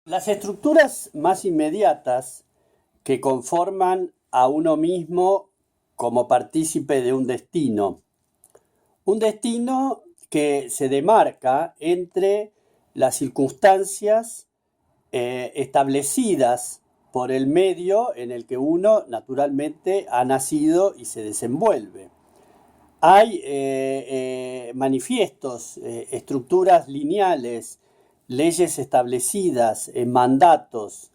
Las estructuras más inmediatas que conforman a uno mismo como partícipe de un destino que se demarca entre las circunstancias establecidas por el medio en el que uno naturalmente ha nacido y se desenvuelve. Hay manifiestos, estructuras lineales, leyes establecidas, mandatos,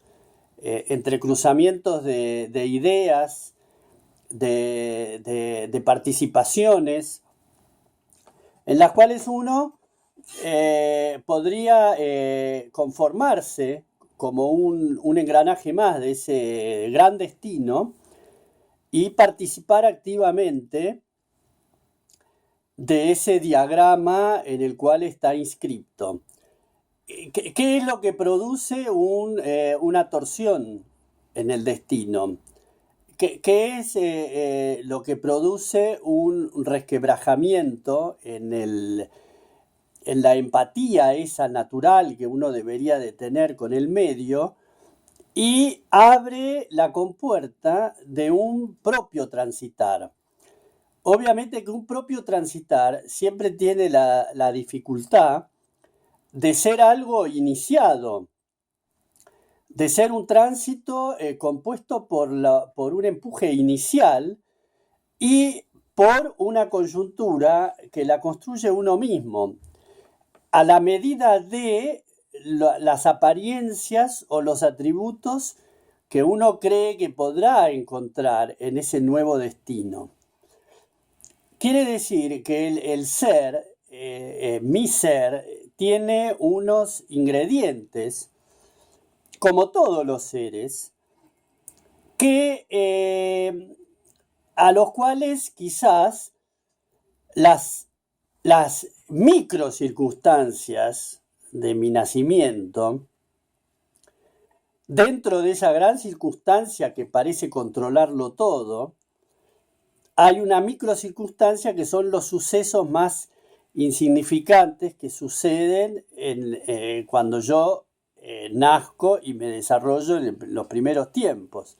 entrecruzamientos de ideas, de participaciones, en las cuales uno podría conformarse como un engranaje más de ese gran destino y participar activamente de ese diagrama en el cual está inscripto. ¿Qué es lo que produce una torsión en el destino? ¿Qué es lo que produce un resquebrajamiento en la empatía esa natural que uno debería de tener con el medio y abre la compuerta de un propio transitar? Obviamente que un propio transitar siempre tiene la dificultad de ser algo iniciado, de ser un tránsito compuesto por un empuje inicial y por una coyuntura que la construye uno mismo, a la medida de las apariencias o los atributos que uno cree que podrá encontrar en ese nuevo destino. Quiere decir que el ser, mi ser, tiene unos ingredientes, como todos los seres, que a los cuales quizás las micro circunstancias de mi nacimiento, dentro de esa gran circunstancia que parece controlarlo todo, hay una micro circunstancia que son los sucesos más insignificantes que suceden cuando yo nazco y me desarrollo en los primeros tiempos.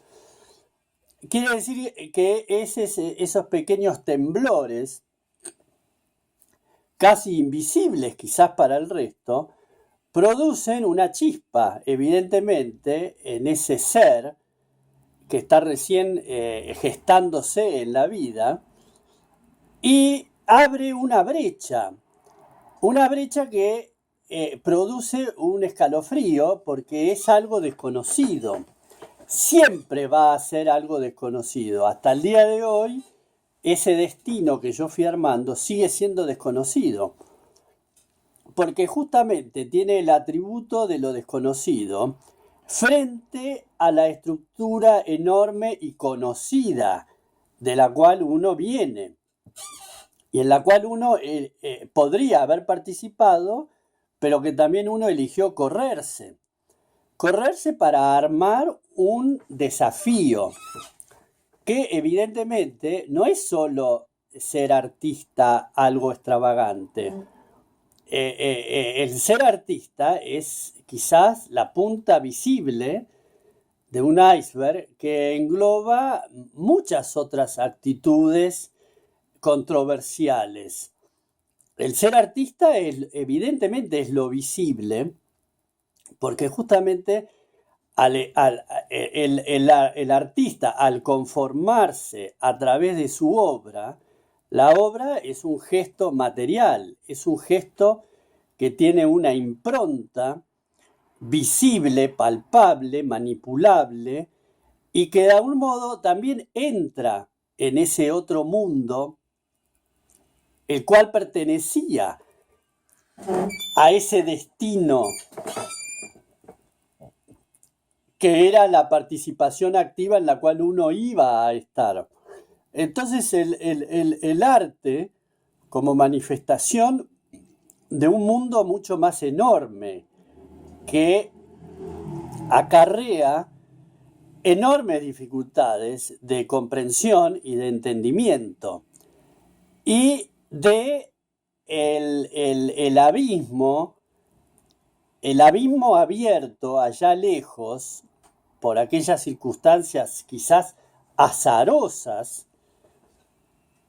Quiere decir que esos pequeños temblores, casi invisibles quizás para el resto, producen una chispa, evidentemente, en ese ser que está recién gestándose en la vida y abre una brecha que produce un escalofrío porque es algo desconocido. Siempre va a ser algo desconocido. Hasta el día de hoy, ese destino que yo fui armando sigue siendo desconocido, porque justamente tiene el atributo de lo desconocido frente a la estructura enorme y conocida de la cual uno viene y en la cual uno podría haber participado, pero que también uno eligió correrse para armar un desafío que evidentemente no es solo ser artista algo extravagante. El ser artista es quizás la punta visible de un iceberg que engloba muchas otras actitudes controversiales. El ser artista evidentemente es lo visible, porque justamente el artista, al conformarse a través de su obra, la obra es un gesto material, es un gesto que tiene una impronta visible, palpable, manipulable, y que de algún modo también entra en ese otro mundo, el cual pertenecía a ese destino que era la participación activa en la cual uno iba a estar. Entonces el arte, como manifestación de un mundo mucho más enorme, que acarrea enormes dificultades de comprensión y de entendimiento, y de el abismo el abismo abierto allá lejos, por aquellas circunstancias quizás azarosas,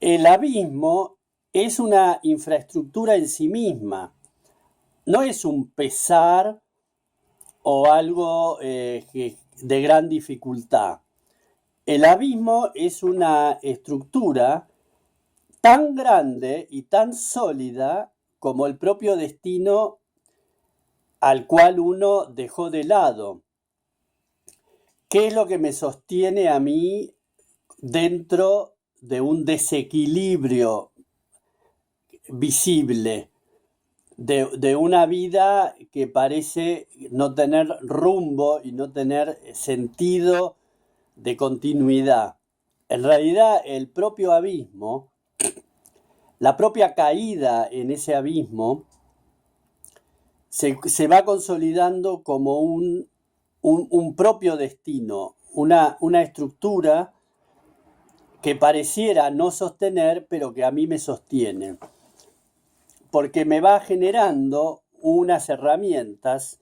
el abismo es una infraestructura en sí misma, no es un pesar o algo de gran dificultad. El abismo es una estructura tan grande y tan sólida como el propio destino al cual uno dejó de lado. ¿Qué es lo que me sostiene a mí dentro de un desequilibrio visible, de una vida que parece no tener rumbo y no tener sentido de continuidad? En realidad, el propio abismo, la propia caída en ese abismo, se va consolidando como un propio destino, una estructura que pareciera no sostener, pero que a mí me sostiene, porque me va generando unas herramientas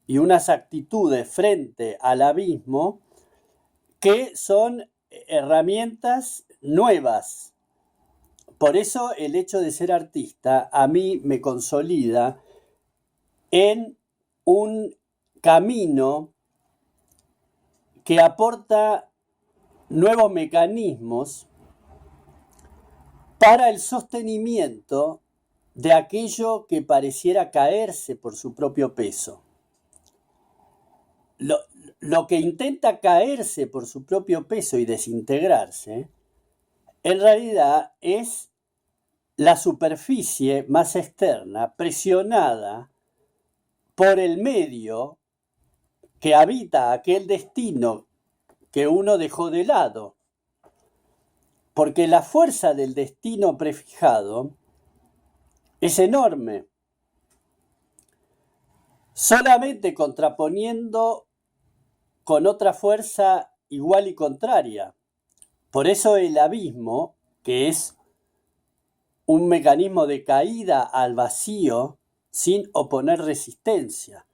y unas actitudes frente al abismo que son herramientas nuevas. Por eso el hecho de ser artista a mí me consolida en un camino que aporta nuevos mecanismos para el sostenimiento de aquello que pareciera caerse por su propio peso. Lo que intenta caerse por su propio peso y desintegrarse, en realidad es la superficie más externa presionada por el medio que habita aquel destino que uno dejó de lado. Porque la fuerza del destino prefijado es enorme. Solamente contraponiendo con otra fuerza igual y contraria. Por eso el abismo, que es un mecanismo de caída al vacío sin oponer resistencia,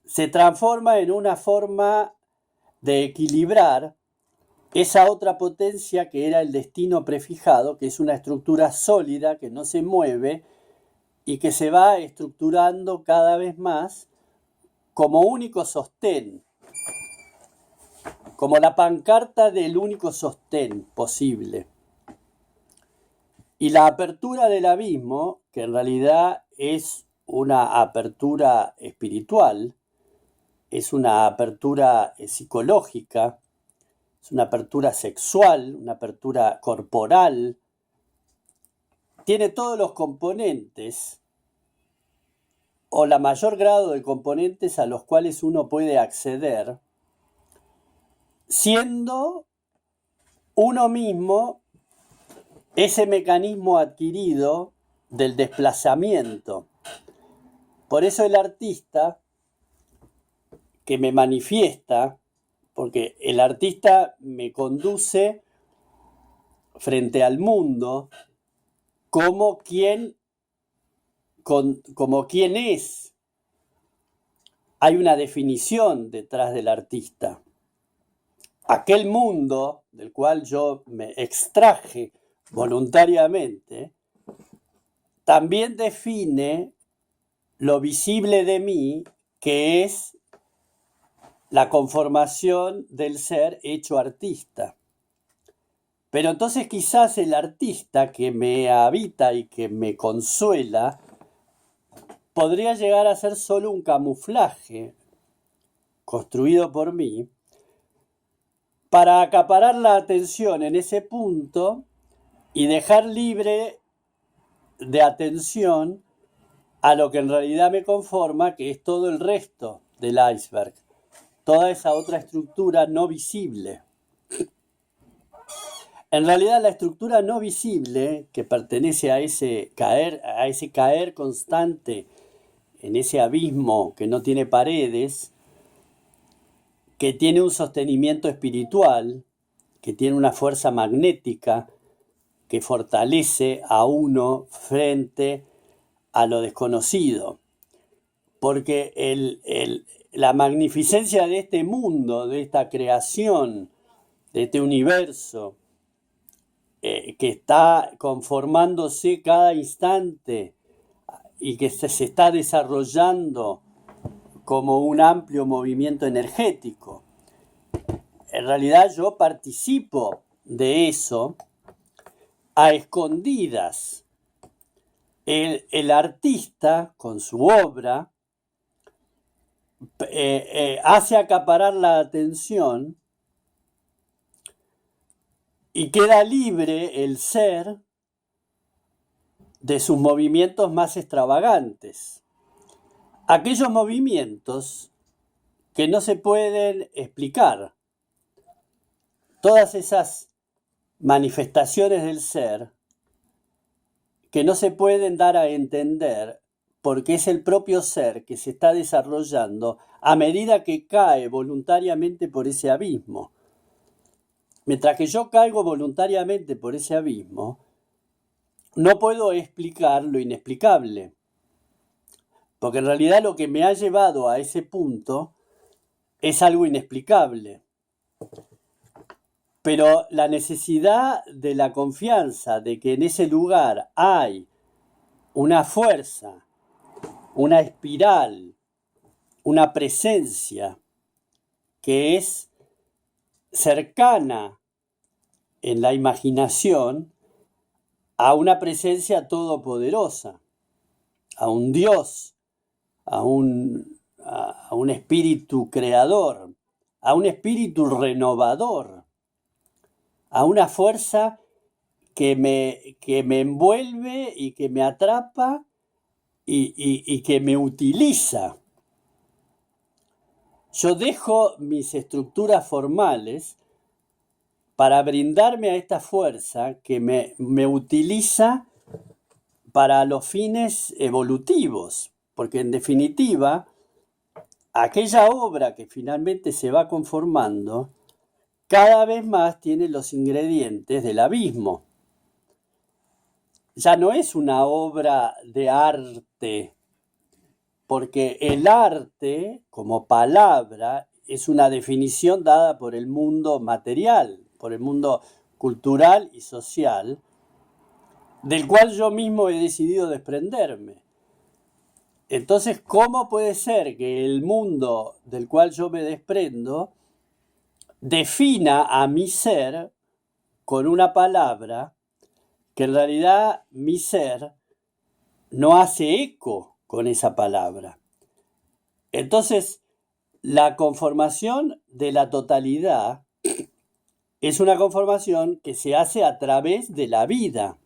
se transforma en una forma de equilibrar esa otra potencia que era el destino prefijado, que es una estructura sólida que no se mueve y que se va estructurando cada vez más como único sostén, como la pancarta del único sostén posible. Y la apertura del abismo, que en realidad es una apertura espiritual, es una apertura psicológica, es una apertura sexual, una apertura corporal, tiene todos los componentes o la mayor grado de componentes a los cuales uno puede acceder, siendo uno mismo ese mecanismo adquirido del desplazamiento. Por eso el artista que me manifiesta, porque el artista me conduce frente al mundo como quien es. Hay una definición detrás del artista. Aquel mundo del cual yo me extraje voluntariamente, también define lo visible de mí, que es la conformación del ser hecho artista. Pero entonces quizás el artista que me habita y que me consuela podría llegar a ser solo un camuflaje construido por mí para acaparar la atención en ese punto y dejar libre de atención a lo que en realidad me conforma, que es todo el resto del iceberg, toda esa otra estructura no visible. En realidad la estructura no visible que pertenece a ese caer constante en ese abismo que no tiene paredes, que tiene un sostenimiento espiritual, que tiene una fuerza magnética que fortalece a uno frente a lo desconocido. porque la magnificencia de este mundo, de esta creación, de este universo, que está conformándose cada instante y que se está desarrollando como un amplio movimiento energético. En realidad yo participo de eso a escondidas. El artista, con su obra, hace acaparar la atención y queda libre el ser de sus movimientos más extravagantes. Aquellos movimientos que no se pueden explicar. Todas esas manifestaciones del ser que no se pueden dar a entender porque es el propio ser que se está desarrollando a medida que cae voluntariamente por ese abismo. Mientras que yo caigo voluntariamente por ese abismo, no puedo explicar lo inexplicable. Porque en realidad lo que me ha llevado a ese punto es algo inexplicable. Pero la necesidad de la confianza de que en ese lugar hay una fuerza, una espiral, una presencia que es cercana en la imaginación a una presencia todopoderosa, a un Dios, a un espíritu creador, a un espíritu renovador, a una fuerza que me envuelve y que me atrapa y que me utiliza. Yo dejo mis estructuras formales para brindarme a esta fuerza que me utiliza para los fines evolutivos, porque en definitiva, aquella obra que finalmente se va conformando, cada vez más tiene los ingredientes del abismo. Ya no es una obra de arte, porque el arte, como palabra, es una definición dada por el mundo material, por el mundo cultural y social, del cual yo mismo he decidido desprenderme. Entonces, ¿cómo puede ser que el mundo del cual yo me desprendo defina a mi ser con una palabra que en realidad mi ser no hace eco con esa palabra? Entonces, la conformación de la totalidad es una conformación que se hace a través de la vida.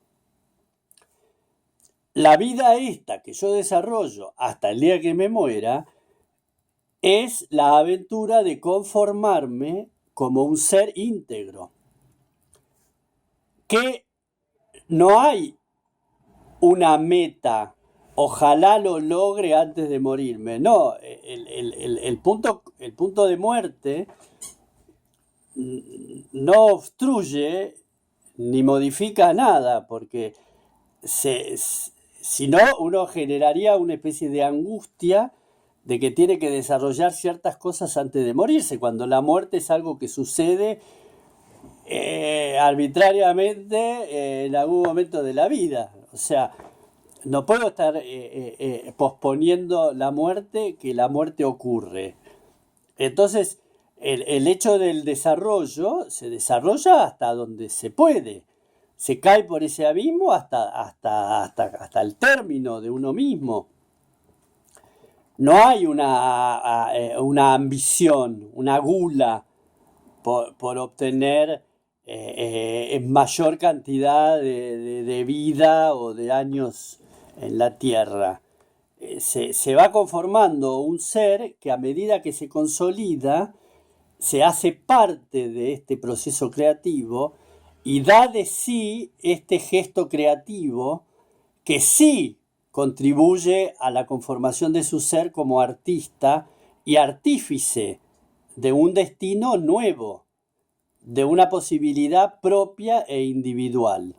La vida esta que yo desarrollo hasta el día que me muera es la aventura de conformarme como un ser íntegro. Que no hay una meta, ojalá lo logre antes de morirme. No, el punto de muerte no obstruye ni modifica nada, porque si no, uno generaría una especie de angustia de que tiene que desarrollar ciertas cosas antes de morirse, cuando la muerte es algo que sucede arbitrariamente en algún momento de la vida. O sea, no puedo estar posponiendo la muerte, que la muerte ocurre. Entonces, el hecho del desarrollo se desarrolla hasta donde se puede. Se cae por ese abismo hasta el término de uno mismo. No hay una ambición, una gula por obtener mayor cantidad de vida o de años en la tierra. Se va conformando un ser que a medida que se consolida, se hace parte de este proceso creativo y da de sí este gesto creativo que sí contribuye a la conformación de su ser como artista y artífice de un destino nuevo, de una posibilidad propia e individual.